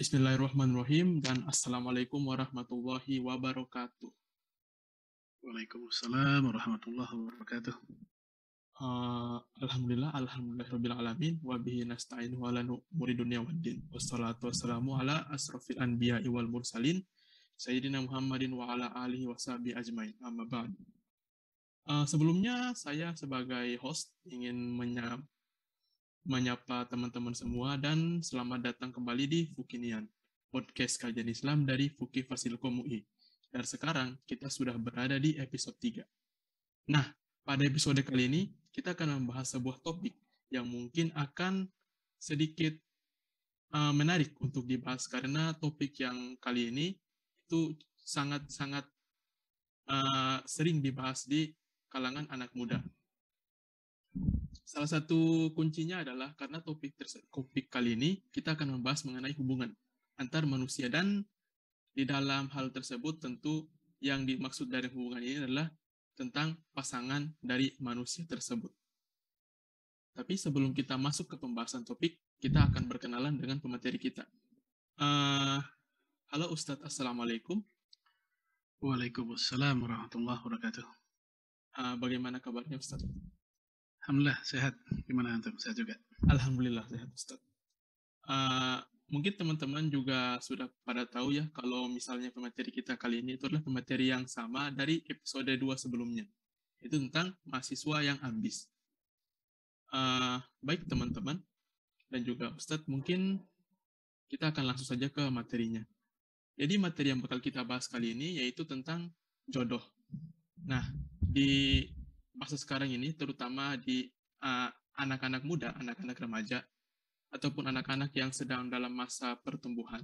Bismillahirrahmanirrahim dan Assalamualaikum warahmatullahi wabarakatuh. Waalaikumsalam warahmatullahi wabarakatuh. Alhamdulillah alamin wa bihi nasta'inu ala umuri dunya waddin. Wassalatu wassalamu ala asrofil anbiya'i wal mursalin Sayyidina Muhammadin wa ala alihi wa sahbihi ajmain. Amma ba'd. Sebelumnya saya sebagai host ingin menyapa teman-teman semua dan selamat datang kembali di Fukinian, podcast kajian Islam dari Fuki Fasilkom UI. Dan sekarang kita sudah berada di episode 3. Nah, pada episode kali ini kita akan membahas sebuah topik yang mungkin akan sedikit menarik untuk dibahas karena topik yang kali ini itu sangat-sangat sering dibahas di kalangan anak muda. Salah satu kuncinya adalah karena topik kali ini kita akan membahas mengenai hubungan antar manusia, dan di dalam hal tersebut tentu yang dimaksud dari hubungan ini adalah tentang pasangan dari manusia tersebut. Tapi sebelum kita masuk ke pembahasan topik, kita akan berkenalan dengan pemateri kita. Halo Ustadz, Assalamualaikum. Waalaikumsalam warahmatullahi wabarakatuh. Bagaimana kabarnya Ustadz? Alhamdulillah sehat. Gimana antum? Sehat juga? Alhamdulillah sehat Ustadz. Mungkin teman-teman juga sudah pada tahu ya kalau misalnya pemateri kita kali ini itu adalah pemateri yang sama dari episode 2 sebelumnya. Itu tentang mahasiswa yang ambis. Baik teman-teman dan juga Ustadz, mungkin kita akan langsung saja ke materinya. Jadi materi yang bakal kita bahas kali ini yaitu tentang jodoh. Nah, di masa sekarang ini terutama di anak-anak muda, anak-anak remaja, ataupun anak-anak yang sedang dalam masa pertumbuhan,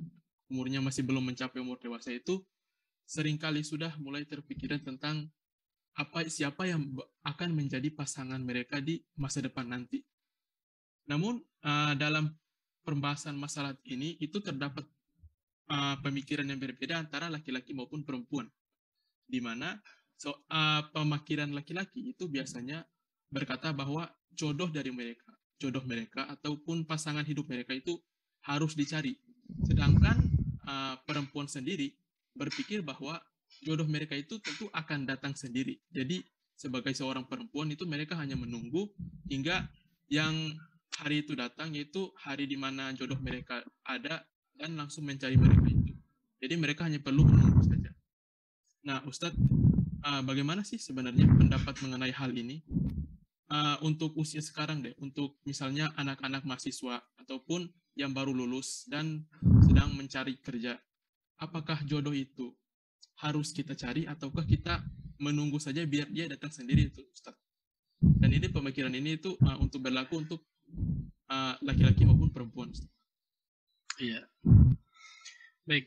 umurnya masih belum mencapai umur dewasa, itu seringkali sudah mulai terpikiran tentang siapa yang akan menjadi pasangan mereka di masa depan nanti. Namun dalam pembahasan masalah ini itu terdapat pemikiran yang berbeda antara laki-laki maupun perempuan, di mana pemikiran laki-laki itu biasanya berkata bahwa jodoh mereka ataupun pasangan hidup mereka itu harus dicari. Sedangkan perempuan sendiri berpikir bahwa jodoh mereka itu tentu akan datang sendiri. Jadi sebagai seorang perempuan itu mereka hanya menunggu hingga yang hari itu datang, yaitu hari di mana jodoh mereka ada, dan langsung mencari mereka itu. Jadi mereka hanya perlu menunggu saja. Nah, Ustadz, bagaimana sih sebenarnya pendapat mengenai hal ini? Untuk usia sekarang deh, untuk misalnya anak-anak mahasiswa ataupun yang baru lulus dan sedang mencari kerja, apakah jodoh itu harus kita cari ataukah kita menunggu saja biar dia datang sendiri itu, Ustaz? Dan ini pemikiran ini itu untuk berlaku untuk laki-laki maupun perempuan, Ustaz. Iya. Baik,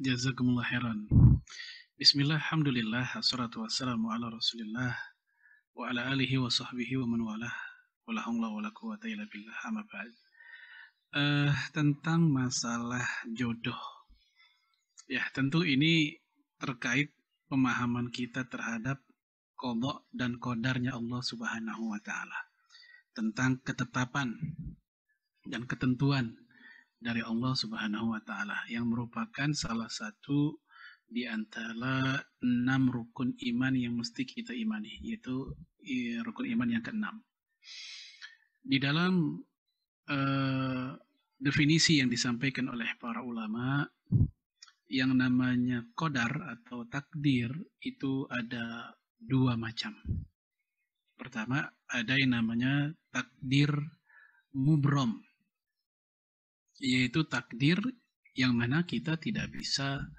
jazakumullah khairan. Bismillah, alhamdulillah, assalatu wassalamu ala rasulillah wa ala alihi wa sahbihi wa man walah, wala haula wala quwata illa billah, amma ba'd. Tentang masalah jodoh, ya tentu ini terkait pemahaman kita terhadap qadha dan qadarnya Allah Subhanahu wa taala, tentang ketetapan dan ketentuan dari Allah Subhanahu wa taala yang merupakan salah satu di antara 6 rukun iman yang mesti kita imani, yaitu rukun iman yang ke-6. Di dalam definisi yang disampaikan oleh para ulama, yang namanya qadar atau takdir itu ada 2 macam. Pertama, ada yang namanya takdir mubrom, yaitu takdir yang mana kita tidak bisa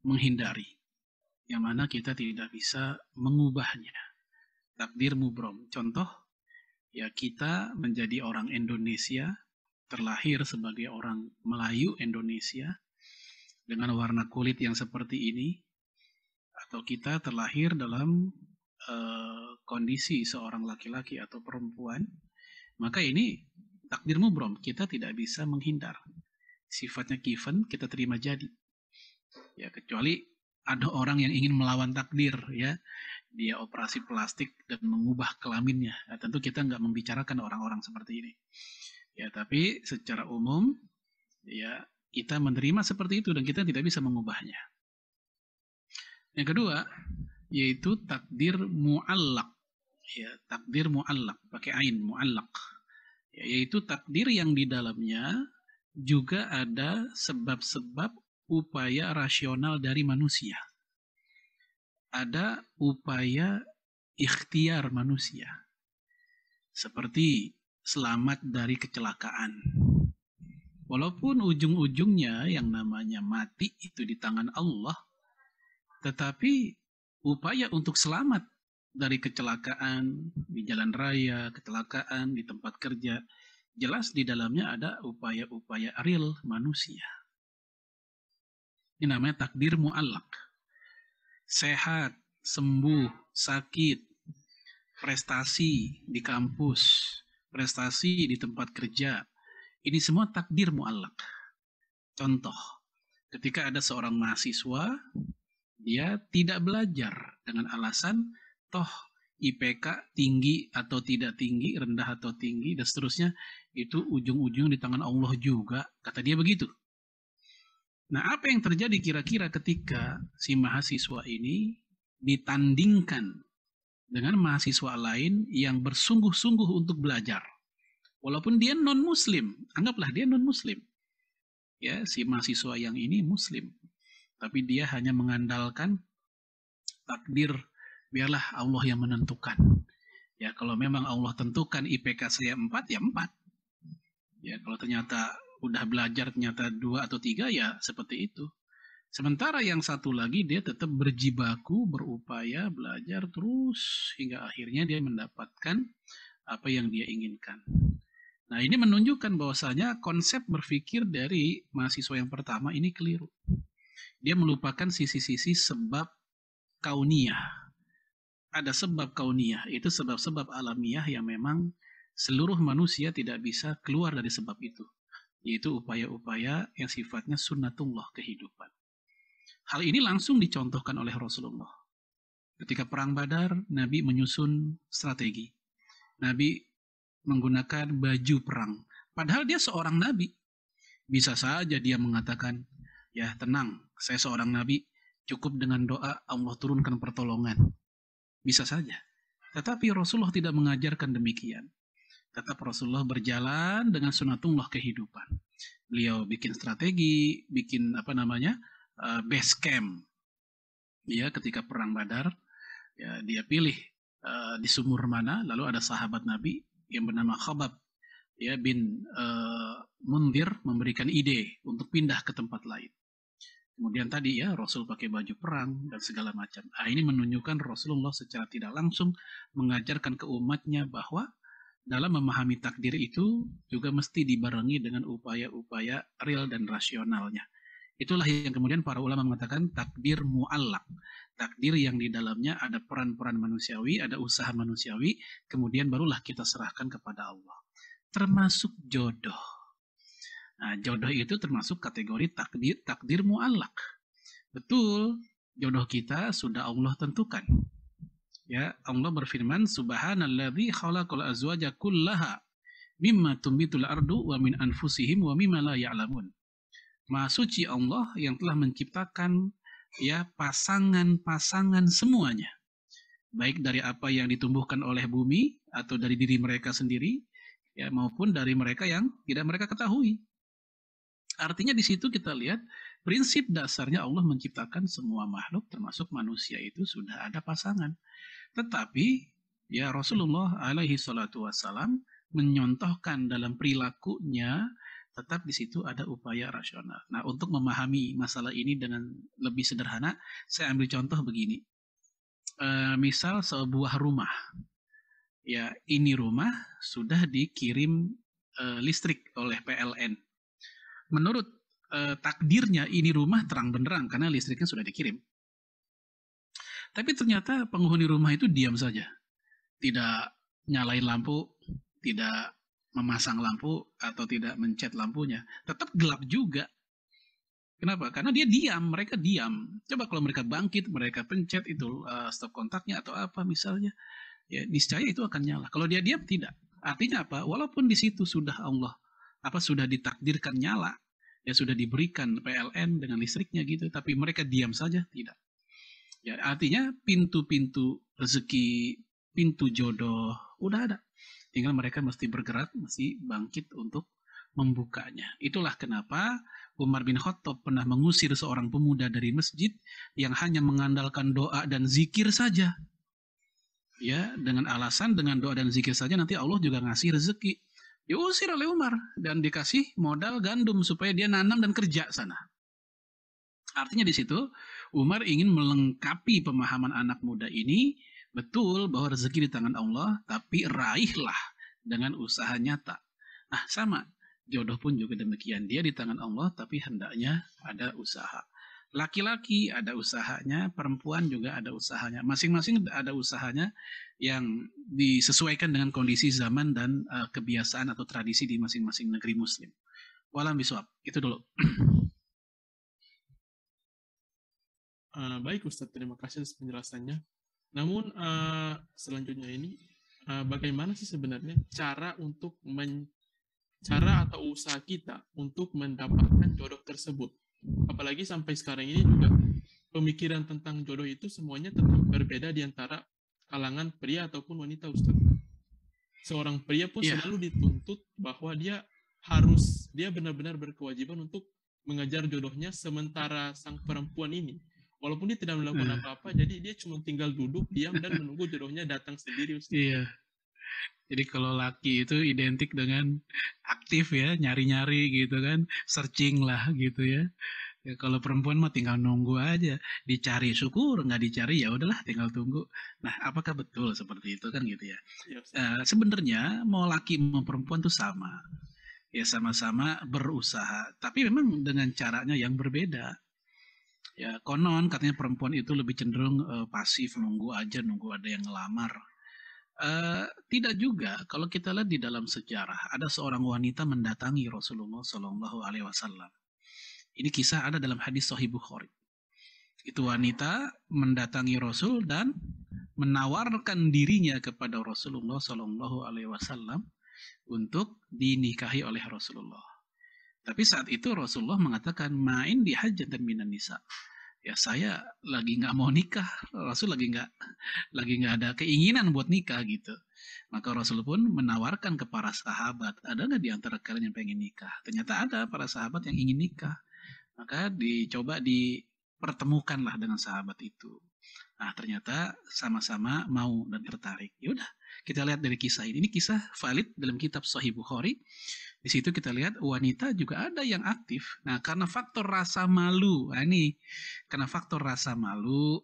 menghindari, yang mana kita tidak bisa mengubahnya. Takdir mubrom. Contoh, ya kita menjadi orang Indonesia, terlahir sebagai orang Melayu Indonesia dengan warna kulit yang seperti ini, atau kita terlahir dalam kondisi seorang laki-laki atau perempuan, maka ini takdir mubrom, kita tidak bisa menghindar. Sifatnya given, kita terima jadi. Ya, kecuali ada orang yang ingin melawan takdir, ya, dia operasi plastik dan mengubah kelaminnya. Ya, tentu kita nggak membicarakan orang-orang seperti ini. Ya, tapi secara umum, ya Kita menerima seperti itu dan kita tidak bisa mengubahnya. Yang kedua, yaitu takdir mu'allaq. Ya, takdir mu'allaq, pakai ain, mu'allaq. Ya, yaitu takdir yang di dalamnya juga ada sebab-sebab upaya rasional dari manusia. Ada upaya ikhtiar manusia. Seperti selamat dari kecelakaan. Walaupun ujung-ujungnya yang namanya mati itu di tangan Allah, tetapi upaya untuk selamat dari kecelakaan di jalan raya, kecelakaan di tempat kerja, jelas di dalamnya ada upaya-upaya real manusia. Ini namanya takdir mu'allaq. Sehat, sembuh, sakit, prestasi di kampus, prestasi di tempat kerja, ini semua takdir mu'allaq. Contoh, ketika ada seorang mahasiswa, dia tidak belajar dengan alasan toh IPK tinggi atau tidak tinggi, rendah atau tinggi, dan seterusnya, itu ujung-ujung di tangan Allah juga, kata dia begitu. Nah, apa yang terjadi kira-kira ketika si mahasiswa ini ditandingkan dengan mahasiswa lain yang bersungguh-sungguh untuk belajar? Walaupun dia non-muslim, anggaplah dia non-muslim. Ya, si mahasiswa yang ini muslim, tapi dia hanya mengandalkan takdir, biarlah Allah yang menentukan. Ya, kalau memang Allah tentukan IPK saya 4, ya 4. Ya, kalau ternyata udah belajar ternyata 2 atau 3, ya seperti itu. Sementara yang satu lagi dia tetap berjibaku, berupaya belajar terus hingga akhirnya dia mendapatkan apa yang dia inginkan. Nah, ini menunjukkan bahwasanya konsep berpikir dari mahasiswa yang pertama ini keliru. Dia melupakan sisi-sisi sebab kauniyah. Ada sebab kauniyah, itu sebab-sebab alamiah yang memang seluruh manusia tidak bisa keluar dari sebab itu, yaitu upaya-upaya yang sifatnya sunnatullah kehidupan. Hal ini langsung dicontohkan oleh Rasulullah. Ketika perang Badar, Nabi menyusun strategi. Nabi menggunakan baju perang. Padahal dia seorang Nabi. Bisa saja dia mengatakan, ya tenang, saya seorang Nabi, cukup dengan doa Allah turunkan pertolongan. Bisa saja. Tetapi Rasulullah tidak mengajarkan demikian. Tetap Rasulullah berjalan dengan sunatullah kehidupan. Beliau bikin strategi, bikin base camp. Ya, ketika perang Badar, ya dia pilih di sumur mana, lalu ada sahabat Nabi yang bernama Khabab ya bin Mundir memberikan ide untuk pindah ke tempat lain. Kemudian tadi ya Rasul pakai baju perang dan segala macam. Ini menunjukkan Rasulullah secara tidak langsung mengajarkan ke umatnya bahwa dalam memahami takdir itu juga mesti dibarengi dengan upaya-upaya real dan rasionalnya. Itulah yang kemudian para ulama mengatakan takdir mu'allaq. Takdir yang di dalamnya ada peran-peran manusiawi, ada usaha manusiawi, kemudian barulah kita serahkan kepada Allah. Termasuk jodoh. Nah, jodoh itu termasuk kategori takdir mu'allaq. Betul, jodoh kita sudah Allah tentukan. Ya, Allah berfirman, Subhanalladzi khalaqal azwaja kullaha mimma tumbitul ardu wa min anfusihim wa mimma la ya'lamun. Maha suci Allah yang telah menciptakan ya pasangan-pasangan semuanya. Baik dari apa yang ditumbuhkan oleh bumi atau dari diri mereka sendiri ya maupun dari mereka yang tidak mereka ketahui. Artinya di situ kita lihat prinsip dasarnya Allah menciptakan semua makhluk termasuk manusia itu sudah ada pasangan. Tetapi ya Rasulullah alaihi salatu wassalam menyontohkan dalam perilakunya tetap di situ ada upaya rasional. Nah, untuk memahami masalah ini dengan lebih sederhana, saya ambil contoh begini. Misal sebuah rumah. Ya, ini rumah sudah dikirim listrik oleh PLN. Menurut takdirnya ini rumah terang benderang karena listriknya sudah dikirim. Tapi ternyata penghuni rumah itu diam saja. Tidak nyalain lampu, tidak memasang lampu atau tidak mencet lampunya, tetap gelap juga. Kenapa? Karena dia diam, mereka diam. Coba kalau mereka bangkit, mereka pencet itu stop kontaknya atau apa misalnya, ya niscaya itu akan nyala. Kalau dia diam tidak. Artinya apa? Walaupun di situ sudah Allah sudah ditakdirkan nyala, ya sudah diberikan PLN dengan listriknya gitu, tapi mereka diam saja, tidak. Ya, artinya pintu-pintu rezeki, pintu jodoh udah ada. Tinggal mereka mesti bergerak, mesti bangkit untuk membukanya. Itulah kenapa Umar bin Khattab pernah mengusir seorang pemuda dari masjid yang hanya mengandalkan doa dan zikir saja. Ya, dengan alasan dengan doa dan zikir saja nanti Allah juga ngasih rezeki. Diusir oleh Umar dan dikasih modal gandum supaya dia nanam dan kerja sana. Artinya di situ Umar ingin melengkapi pemahaman anak muda ini, betul bahwa rezeki di tangan Allah, tapi raihlah dengan usaha nyata. Nah, sama, jodoh pun juga demikian. Dia di tangan Allah, tapi hendaknya ada usaha. Laki-laki ada usahanya, perempuan juga ada usahanya. Masing-masing ada usahanya yang disesuaikan dengan kondisi zaman dan kebiasaan atau tradisi di masing-masing negeri muslim. Walam biswab, itu dulu. Baik Ustadz, terima kasih atas penjelasannya. Namun selanjutnya ini, bagaimana sih sebenarnya cara atau usaha kita untuk mendapatkan jodoh tersebut? Apalagi sampai sekarang ini juga pemikiran tentang jodoh itu semuanya tetap berbeda di antara kalangan pria ataupun wanita, Ustadz. Seorang pria pun selalu dituntut bahwa dia benar-benar berkewajiban untuk mengejar jodohnya, sementara sang perempuan ini walaupun dia tidak melakukan apa-apa, jadi dia cuma tinggal duduk, diam, dan menunggu jodohnya datang sendiri, Ustaz. Iya. Jadi kalau laki itu identik dengan aktif ya, nyari-nyari gitu kan, searching lah gitu ya. Ya kalau perempuan mah tinggal nunggu aja, dicari syukur, nggak dicari ya udahlah tinggal tunggu. Nah, apakah betul seperti itu kan gitu ya? Sebenarnya mau laki mau perempuan tuh sama. Ya sama-sama berusaha, tapi memang dengan caranya yang berbeda. Ya konon katanya perempuan itu lebih cenderung pasif, nunggu aja, nunggu ada yang ngelamar. Tidak juga. Kalau kita lihat di dalam sejarah ada seorang wanita mendatangi Rasulullah Shallallahu Alaihi Wasallam. Ini kisah ada dalam hadis Sahih Bukhari. Itu wanita mendatangi Rasul dan menawarkan dirinya kepada Rasulullah Shallallahu Alaihi Wasallam untuk dinikahi oleh Rasulullah. Tapi saat itu Rasulullah mengatakan main di hajatan minan nisa. Ya saya lagi nggak mau nikah, Rasul lagi nggak ada keinginan buat nikah gitu. Maka Rasul pun menawarkan ke para sahabat, ada nggak di antara kalian yang pengen nikah? Ternyata ada para sahabat yang ingin nikah. Maka dipertemukanlah dengan sahabat itu. Nah ternyata sama-sama mau dan tertarik. Ya udah kita lihat dari kisah ini. Ini kisah valid dalam kitab Sahih Bukhari. Di situ kita lihat wanita juga ada yang aktif. Nah, karena faktor rasa malu, karena faktor rasa malu,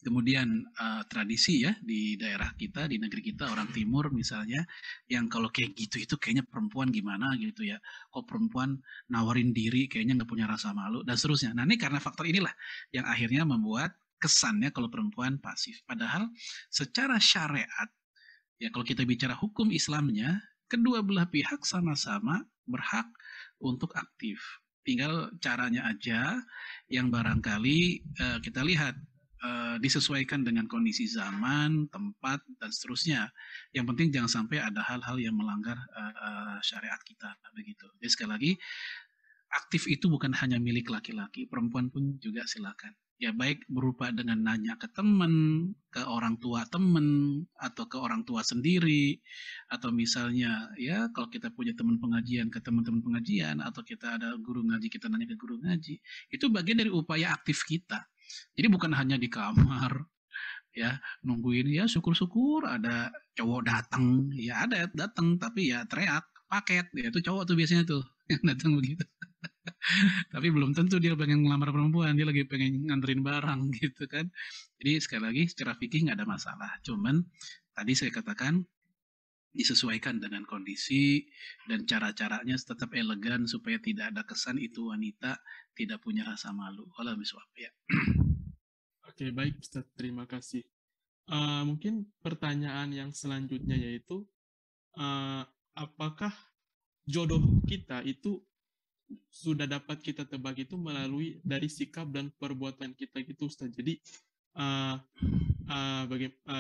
kemudian tradisi ya di daerah kita, di negeri kita orang Timur misalnya, yang kalau kayak gitu itu kayaknya perempuan gimana gitu ya, kok perempuan nawarin diri kayaknya nggak punya rasa malu dan seterusnya. Nah ini karena faktor inilah yang akhirnya membuat kesannya kalau perempuan pasif. Padahal secara syariat, ya kalau kita bicara hukum Islamnya, kedua belah pihak sama-sama berhak untuk aktif. Tinggal caranya aja yang barangkali kita lihat disesuaikan dengan kondisi zaman, tempat, dan seterusnya. Yang penting jangan sampai ada hal-hal yang melanggar syariat kita. Begitu. Jadi sekali lagi, aktif itu bukan hanya milik laki-laki, perempuan pun juga silakan. Ya baik berupa dengan nanya ke teman, ke orang tua teman, atau ke orang tua sendiri, atau misalnya ya kalau kita punya teman pengajian ke teman-teman pengajian, atau kita ada guru ngaji kita nanya ke guru ngaji, itu bagian dari upaya aktif kita. Jadi bukan hanya di kamar, ya nungguin ya syukur-syukur ada cowok datang, ya ada datang tapi ya teriak paket, ya itu cowok tuh biasanya tuh yang datang begitu. Tapi belum tentu dia pengen ngelamar perempuan, dia lagi pengen nganterin barang gitu kan. Jadi sekali lagi secara fikih nggak ada masalah. Cuman tadi saya katakan disesuaikan dengan kondisi dan cara-caranya tetap elegan supaya tidak ada kesan itu wanita tidak punya rasa malu. Kalau miswab ya. Oke, baik Ustaz, terima kasih. Mungkin pertanyaan yang selanjutnya yaitu apakah jodoh kita itu sudah dapat kita tebak itu melalui dari sikap dan perbuatan kita gitu, Ustaz. Jadi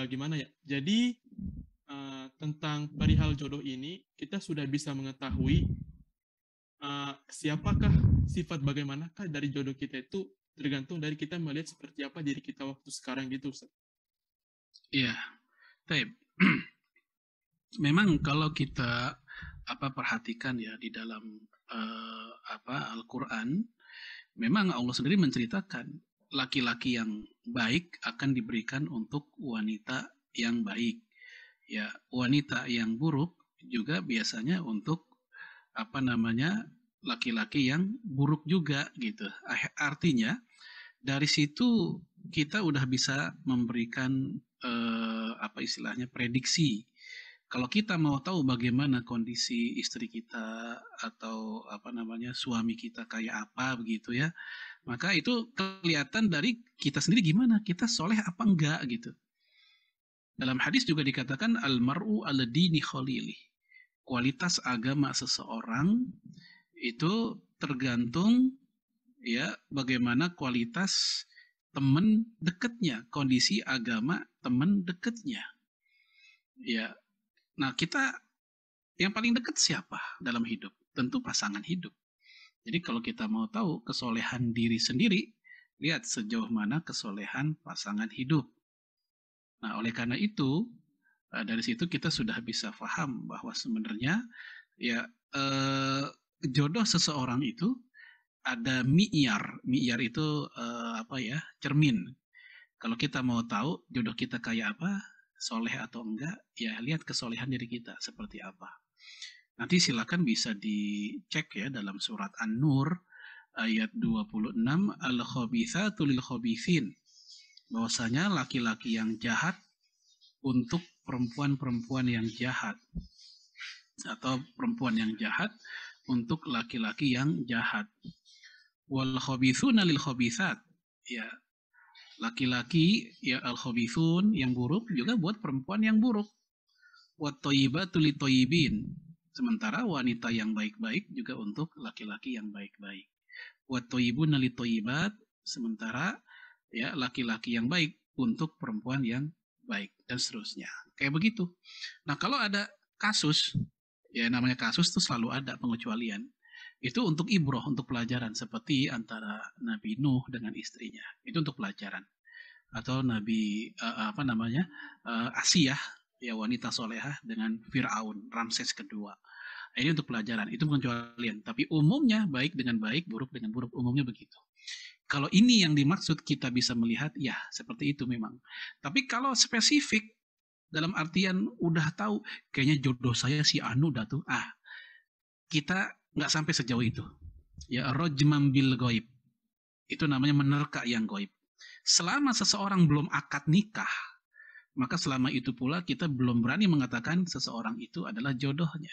gimana ya? Jadi tentang perihal jodoh ini kita sudah bisa mengetahui siapakah, sifat bagaimanakah dari jodoh kita itu tergantung dari kita melihat seperti apa diri kita waktu sekarang gitu, Ustaz. Iya, baik. Memang kalau kita perhatikan ya di dalam Al-Qur'an, memang Allah sendiri menceritakan laki-laki yang baik akan diberikan untuk wanita yang baik. Ya, wanita yang buruk juga biasanya untuk laki-laki yang buruk juga gitu. Artinya dari situ kita udah bisa memberikan istilahnya prediksi. Kalau kita mau tahu bagaimana kondisi istri kita atau suami kita kayak apa begitu ya, maka itu kelihatan dari kita sendiri gimana, kita soleh apa enggak gitu. Dalam hadis juga dikatakan almaru ala dini khalili. Kualitas agama seseorang itu tergantung ya bagaimana kualitas teman dekatnya, kondisi agama teman dekatnya. Ya. Nah, kita yang paling dekat siapa dalam hidup? Tentu pasangan hidup. Jadi kalau kita mau tahu kesolehan diri sendiri, lihat sejauh mana kesolehan pasangan hidup. Nah, oleh karena itu, dari situ kita sudah bisa paham bahwa sebenarnya ya jodoh seseorang itu ada mi'yar. Mi'yar itu cermin. Kalau kita mau tahu jodoh kita kayak apa, soleh atau enggak, ya lihat kesolehan diri kita seperti apa. Nanti silakan bisa dicek ya dalam surat An-Nur ayat 26, al-khabithatu lil khabithin. Bahwasanya laki-laki yang jahat untuk perempuan-perempuan yang jahat, atau perempuan yang jahat untuk laki-laki yang jahat. Wal khabithuna lil khabithat. Ya, laki-laki ya al-khabithun yang buruk juga buat perempuan yang buruk. Wat thayyibatu lit thayyibin. Sementara wanita yang baik-baik juga untuk laki-laki yang baik-baik. Wat thayyibuna lit thayyibat. Sementara ya laki-laki yang baik untuk perempuan yang baik dan seterusnya. Kayak begitu. Nah, kalau ada kasus, ya namanya kasus itu selalu ada pengecualian. Itu untuk ibroh, untuk pelajaran, seperti antara Nabi Nuh dengan istrinya. Itu untuk pelajaran. Atau Nabi Asiyah, ya wanita solehah dengan Fir'aun, Ramses kedua. Ini untuk pelajaran, itu pengecualian. Tapi umumnya baik dengan baik, buruk dengan buruk, umumnya begitu. Kalau ini yang dimaksud, kita bisa melihat, ya seperti itu memang. Tapi kalau spesifik, dalam artian udah tahu, kayaknya jodoh saya si Anu dah tuh, kita nggak sampai sejauh itu. Ya, rojmam bil goib. Itu namanya menerka yang goib. Selama seseorang belum akad nikah, maka selama itu pula kita belum berani mengatakan seseorang itu adalah jodohnya.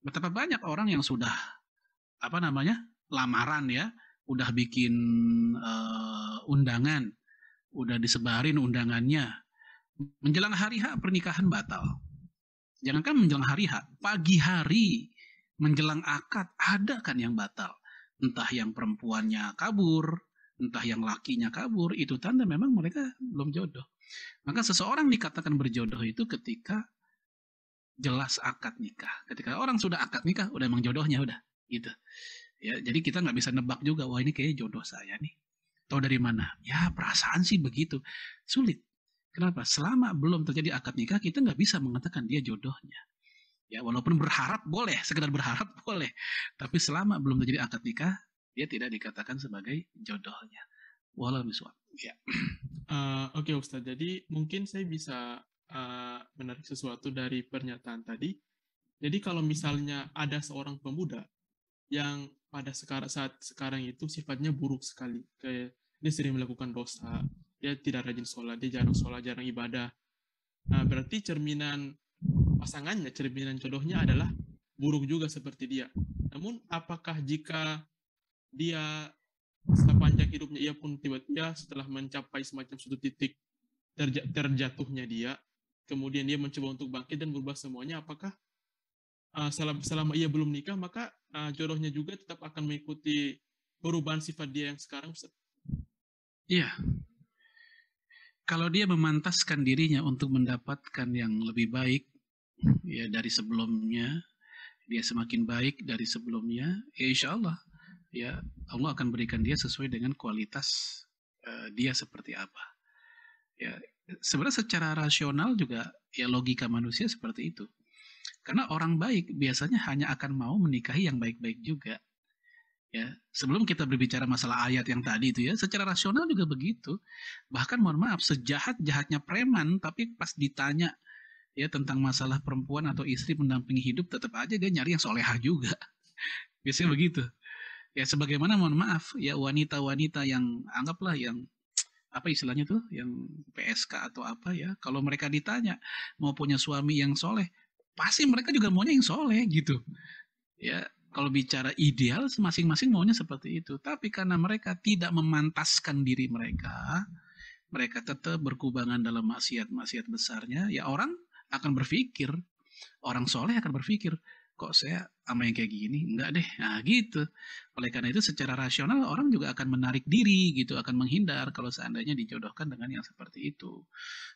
Betapa banyak orang yang sudah lamaran ya, udah bikin undangan, udah disebarin undangannya, menjelang hari H pernikahan batal. Jangankan menjelang hari H, pagi hari menjelang akad ada kan yang batal. Entah yang perempuannya kabur, entah yang lakinya kabur, itu tanda memang mereka belum jodoh. Maka seseorang dikatakan berjodoh itu ketika jelas akad nikah. Ketika orang sudah akad nikah, udah emang jodohnya udah gitu. Ya, jadi kita nggak bisa nebak juga, wah ini kayaknya jodoh saya nih. Tahu dari mana? Ya perasaan sih begitu. Sulit. Kenapa? Selama belum terjadi akad nikah, kita nggak bisa mengatakan dia jodohnya. Ya, walaupun berharap boleh, sekedar berharap boleh. Tapi selama belum terjadi akad nikah, dia tidak dikatakan sebagai jodohnya. Walau miswab. Ya. Oke, Ustadz. Jadi mungkin saya bisa menarik sesuatu dari pernyataan tadi. Jadi kalau misalnya ada seorang pemuda yang pada saat sekarang itu sifatnya buruk sekali, kayak dia sering melakukan dosa, dia tidak rajin sholat, dia jarang ibadah. Nah, berarti cerminan pasangannya, cerminan jodohnya adalah buruk juga seperti dia. Namun apakah jika dia sepanjang hidupnya ia pun tiba-tiba setelah mencapai semacam suatu titik terjatuhnya dia, kemudian dia mencoba untuk bangkit dan berubah semuanya, apakah selama ia belum nikah maka jodohnya juga tetap akan mengikuti perubahan sifat dia yang sekarang, Ustaz? Iya. Kalau dia memantaskan dirinya untuk mendapatkan yang lebih baik ya dari sebelumnya, dia semakin baik dari sebelumnya, ya insya Allah ya Allah akan berikan dia sesuai dengan kualitas dia seperti apa. Ya, sebenarnya secara rasional juga ya logika manusia seperti itu. Karena orang baik biasanya hanya akan mau menikahi yang baik-baik juga. Ya, sebelum kita berbicara masalah ayat yang tadi itu ya, secara rasional juga begitu. Bahkan mohon maaf, sejahat-jahatnya preman, tapi pas ditanya ya tentang masalah perempuan atau istri pendampingi hidup, tetap aja dia nyari yang solehah juga. Biasanya begitu. Ya sebagaimana mohon maaf, ya wanita-wanita yang anggaplah yang apa istilahnya tuh, yang PSK atau apa ya, kalau mereka ditanya mau punya suami yang soleh, pasti mereka juga maunya yang soleh gitu. Ya, kalau bicara ideal, masing-masing maunya seperti itu. Tapi karena mereka tidak memantaskan diri mereka, mereka tetap berkubangan dalam maksiat-maksiat besarnya, ya orang akan berpikir, orang soleh akan berpikir, kok saya sama yang kayak gini? Enggak deh. Nah gitu. Oleh karena itu secara rasional orang juga akan menarik diri gitu, akan menghindar kalau seandainya dijodohkan dengan yang seperti itu.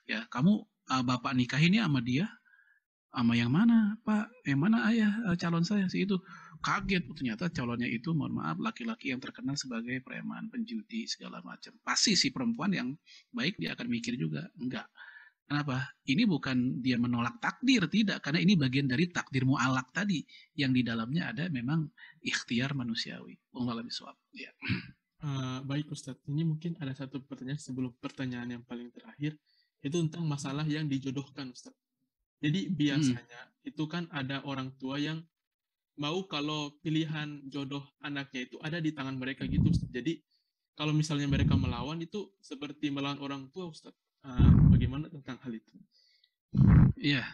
Ya, kamu bapak nikahin ya sama dia, sama yang mana pak, yang mana ayah calon saya si itu. Kaget ternyata calonnya itu mohon maaf laki-laki yang terkenal sebagai preman, penjudi segala macam. Pasti si perempuan yang baik dia akan mikir juga, enggak. Kenapa? Ini bukan dia menolak takdir, tidak, karena ini bagian dari takdir mu'alak tadi yang di dalamnya ada memang ikhtiar manusiawi. Wallahu a'lam bishawab. Ya. Baik Ustadz, ini mungkin ada satu pertanyaan sebelum pertanyaan yang paling terakhir, itu tentang masalah yang dijodohkan Ustadz. Jadi Hmm. biasanya itu kan ada orang tua yang mau kalau pilihan jodoh anaknya itu ada di tangan mereka gitu Ustadz. Jadi kalau misalnya mereka melawan itu seperti melawan orang tua Ustadz. Bagaimana tentang hal itu? Ya.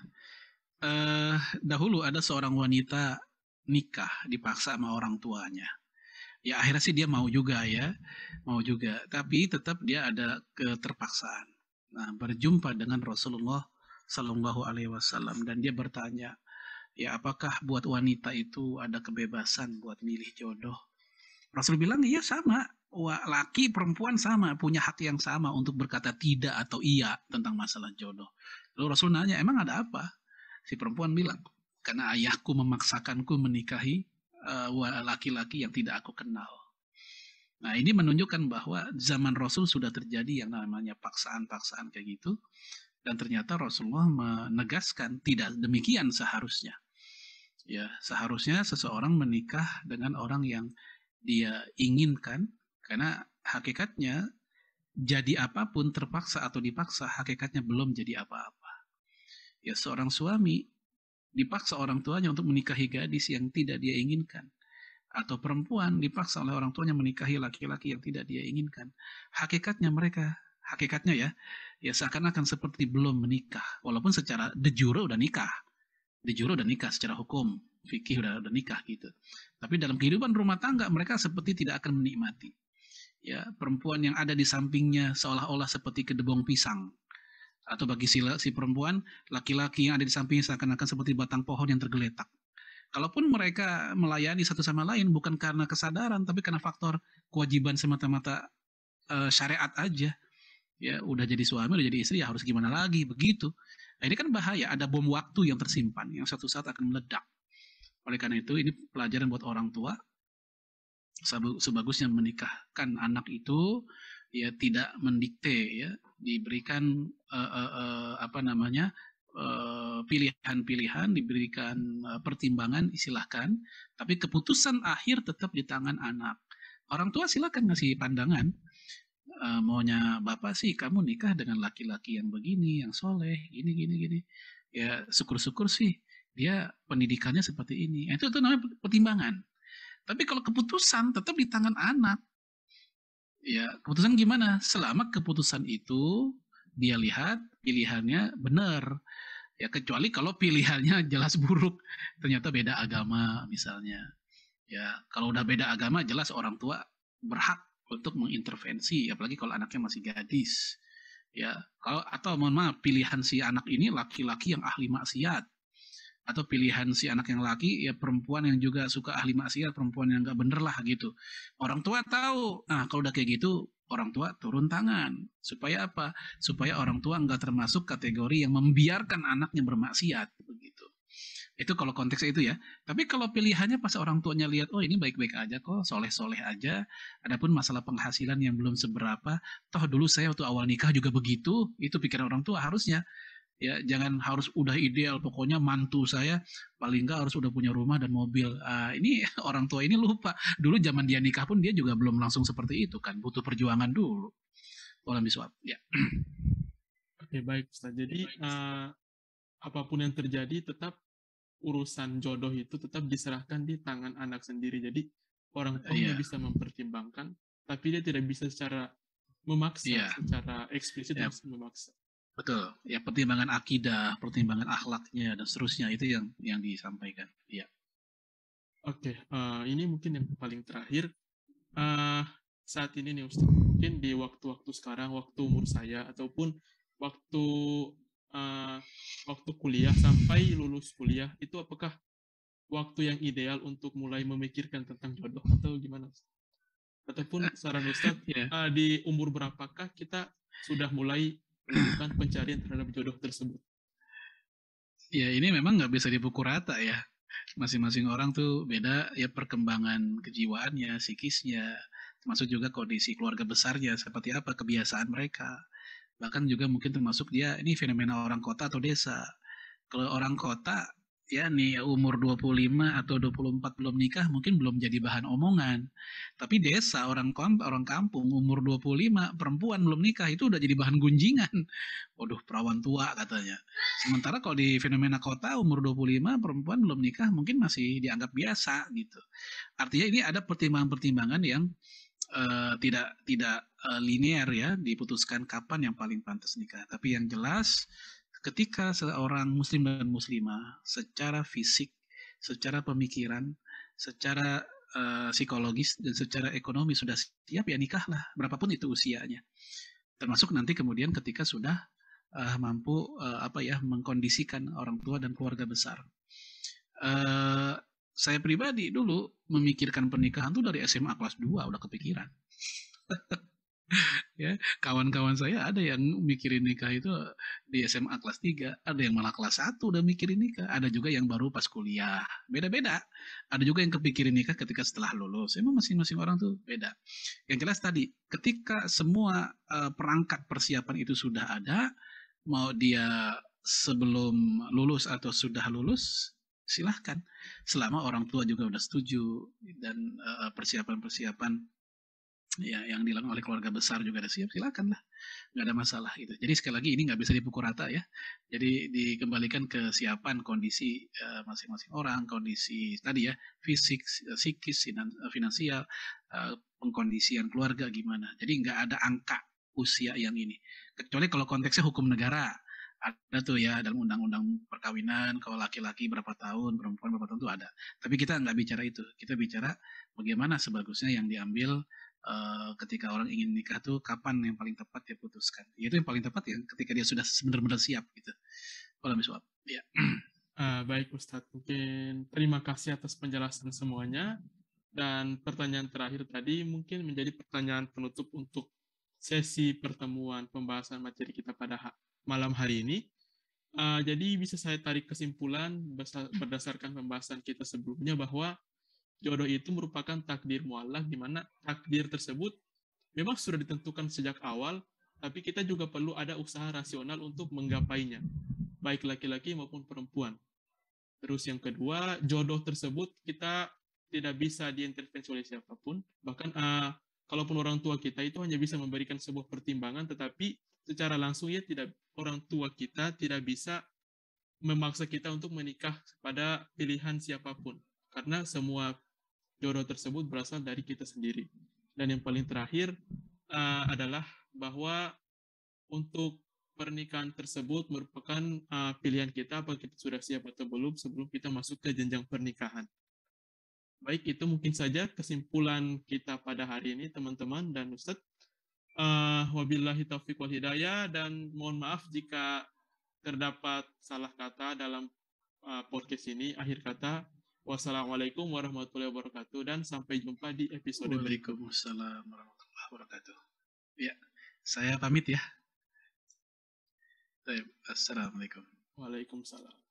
Dahulu ada seorang wanita nikah dipaksa sama orang tuanya. Ya akhirnya sih dia mau juga ya, mau juga. Tapi tetap dia ada keterpaksaan. Nah berjumpa dengan Rasulullah Shallallahu Alaihi Wasallam dan dia bertanya, ya apakah buat wanita itu ada kebebasan buat milih jodoh? Rasul bilang iya sama. Wah, laki perempuan sama punya hak yang sama untuk berkata tidak atau iya tentang masalah jodoh. Lalu Rasul nanya, emang ada apa? Si perempuan bilang, karena ayahku memaksakanku menikahi laki-laki yang tidak aku kenal. Nah ini menunjukkan bahwa zaman Rasul sudah terjadi yang namanya paksaan-paksaan kayak gitu. Dan ternyata Rasulullah menegaskan tidak demikian seharusnya. Ya, seharusnya seseorang menikah dengan orang yang dia inginkan, karena hakikatnya jadi apapun terpaksa atau dipaksa, hakikatnya belum jadi apa-apa. Ya seorang suami dipaksa orang tuanya untuk menikahi gadis yang tidak dia inginkan, atau perempuan dipaksa oleh orang tuanya menikahi laki-laki yang tidak dia inginkan. Hakikatnya mereka, hakikatnya ya seakan-akan seperti belum menikah, walaupun secara de jure udah nikah, de jure udah nikah secara hukum, fikih udah nikah gitu. Tapi dalam kehidupan rumah tangga mereka seperti tidak akan menikmati. Ya, perempuan yang ada di sampingnya seolah-olah seperti kedebong pisang. Atau bagi si perempuan, laki-laki yang ada di sampingnya seakan-akan seperti batang pohon yang tergeletak. Kalaupun mereka melayani satu sama lain bukan karena kesadaran, tapi karena faktor kewajiban semata-mata syariat aja. Ya, udah jadi suami, udah jadi istri, ya harus gimana lagi, begitu. Nah, ini kan bahaya, ada bom waktu yang tersimpan, yang suatu saat akan meledak. Oleh karena itu, ini pelajaran buat orang tua, sebagusnya menikahkan anak itu ya tidak mendikte ya, diberikan apa namanya pilihan-pilihan, diberikan pertimbangan, silahkan, tapi keputusan akhir tetap di tangan anak. Orang tua silakan ngasih pandangan, maunya bapak sih kamu nikah dengan laki-laki yang begini, yang soleh, gini gini gini. Ya syukur-syukur sih dia pendidikannya seperti ini. Itu namanya pertimbangan. Tapi kalau keputusan tetap di tangan anak. Ya, keputusan gimana? Selama keputusan itu dia lihat pilihannya benar. Ya, kecuali kalau pilihannya jelas buruk, ternyata beda agama misalnya. Ya, kalau udah beda agama jelas orang tua berhak untuk mengintervensi, apalagi kalau anaknya masih gadis. Ya, kalau atau mohon maaf pilihan si anak ini laki-laki yang ahli maksiat, atau pilihan si anak yang laki ya perempuan yang juga suka ahli maksiat, perempuan yang nggak bener lah gitu. Orang tua tahu, nah kalau udah kayak gitu orang tua turun tangan. Supaya apa? Supaya orang tua nggak termasuk kategori yang membiarkan anaknya bermaksiat begitu. Itu kalau konteksnya itu ya. Tapi kalau pilihannya pas orang tuanya lihat, oh ini baik-baik aja kok, soleh-soleh aja. Adapun masalah penghasilan yang belum seberapa, toh dulu saya waktu awal nikah juga begitu. Itu pikiran orang tua harusnya. Ya, jangan harus udah ideal. Pokoknya mantu saya paling nggak harus udah punya rumah dan mobil. Ini orang tua ini lupa. Dulu zaman dia nikah pun dia juga belum langsung seperti itu kan. Butuh perjuangan dulu. Walam biswab. Ya. Oke, baik Ustaz. Jadi apapun yang terjadi tetap urusan jodoh itu tetap diserahkan di tangan anak sendiri. Jadi orang tua hanya Iya. bisa mempertimbangkan, tapi dia tidak bisa secara memaksa, Iya. secara eksplisit Ya, memaksa. betul. Ya pertimbangan akidah, pertimbangan akhlaknya dan seterusnya itu yang disampaikan. Iya. Oke, ini mungkin yang paling terakhir. Eh, Saat ini nih Ustaz, mungkin di waktu-waktu sekarang, waktu umur saya ataupun waktu eh, waktu kuliah sampai lulus kuliah, itu apakah waktu yang ideal untuk mulai memikirkan tentang jodoh atau gimana Ustaz? Ataupun saran Ustadz, Ya. di umur berapakah kita sudah mulai melakukan pencarian terhadap jodoh tersebut? Ya ini memang nggak bisa dipukul rata ya. Masing-masing orang tuh beda ya perkembangan kejiwaannya, psikisnya, termasuk juga kondisi keluarga besarnya, seperti apa kebiasaan mereka. Bahkan juga mungkin termasuk dia ini fenomena orang kota atau desa. Kalau orang kota ya nih umur 25 atau 24 belum nikah mungkin belum jadi bahan omongan. Tapi desa orang kampung umur 25 perempuan belum nikah itu udah jadi bahan gunjingan. Waduh, perawan tua katanya. Sementara kalau di fenomena kota umur 25 perempuan belum nikah mungkin masih dianggap biasa gitu. Artinya ini ada pertimbangan-pertimbangan yang tidak linear ya diputuskan kapan yang paling pantas nikah. Tapi yang jelas ketika seorang muslim dan muslimah secara fisik, secara pemikiran, secara psikologis dan secara ekonomi sudah siap ya nikahlah berapapun itu usianya. Termasuk nanti kemudian ketika sudah mampu apa ya mengkondisikan orang tua dan keluarga besar. Saya pribadi dulu memikirkan pernikahan tuh dari SMA kelas 2 udah kepikiran. Ya, kawan-kawan saya ada yang mikirin nikah itu di SMA kelas 3, ada yang malah kelas 1 udah mikirin nikah, ada juga yang baru pas kuliah. Beda-beda. Ada juga yang kepikirin nikah ketika setelah lulus. Emang masing-masing orang tuh beda. Yang jelas tadi, ketika semua perangkat persiapan itu sudah ada, mau dia sebelum lulus atau sudah lulus, silahkan. Selama orang tua juga udah setuju dan persiapan-persiapan ya yang dilakukan oleh keluarga besar juga ada siap, silakan lah, nggak ada masalah gitu. Jadi sekali lagi ini nggak bisa dipukul rata ya. Jadi dikembalikan ke kesiapan kondisi masing-masing orang, kondisi tadi ya, fisik, psikis, finansial, pengkondisian keluarga gimana. Jadi nggak ada angka usia yang ini. Kecuali kalau konteksnya hukum negara, ada tuh ya dalam undang-undang perkawinan kalau laki-laki berapa tahun, perempuan berapa tahun tuh ada. Tapi kita nggak bicara itu. Kita bicara bagaimana sebagusnya yang diambil ketika orang ingin nikah tuh kapan yang paling tepat dia putuskan. Itu yang paling tepat ya ketika dia sudah benar-benar siap gitu. Kalau misalnya, ya. Baik Ustadz, mungkin terima kasih atas penjelasan semuanya. Dan pertanyaan terakhir tadi mungkin menjadi pertanyaan penutup untuk sesi pertemuan pembahasan materi kita pada malam hari ini. Jadi bisa saya tarik kesimpulan berdasarkan pembahasan kita sebelumnya bahwa jodoh itu merupakan takdir muallak, di mana takdir tersebut memang sudah ditentukan sejak awal, tapi kita juga perlu ada usaha rasional untuk menggapainya, baik laki-laki maupun perempuan. Terus yang kedua, jodoh tersebut kita tidak bisa diintervensi oleh siapapun. Bahkan kalaupun orang tua kita itu hanya bisa memberikan sebuah pertimbangan, tetapi secara langsung ya tidak, orang tua kita tidak bisa memaksa kita untuk menikah pada pilihan siapapun. Karena semua jodoh tersebut berasal dari kita sendiri. Dan yang paling terakhir adalah bahwa untuk pernikahan tersebut merupakan pilihan kita, apa kita sudah siap atau belum sebelum kita masuk ke jenjang pernikahan. Baik, itu mungkin saja kesimpulan kita pada hari ini, teman-teman dan Ustadz. Wabillahi taufiq wal hidayah, dan mohon maaf jika terdapat salah kata dalam podcast ini. Akhir kata, wassalamualaikum warahmatullahi wabarakatuh, dan sampai jumpa di episode berikutnya. Waalaikumsalam warahmatullahi wabarakatuh. Ya, saya pamit ya. Assalamualaikum. Waalaikumsalam.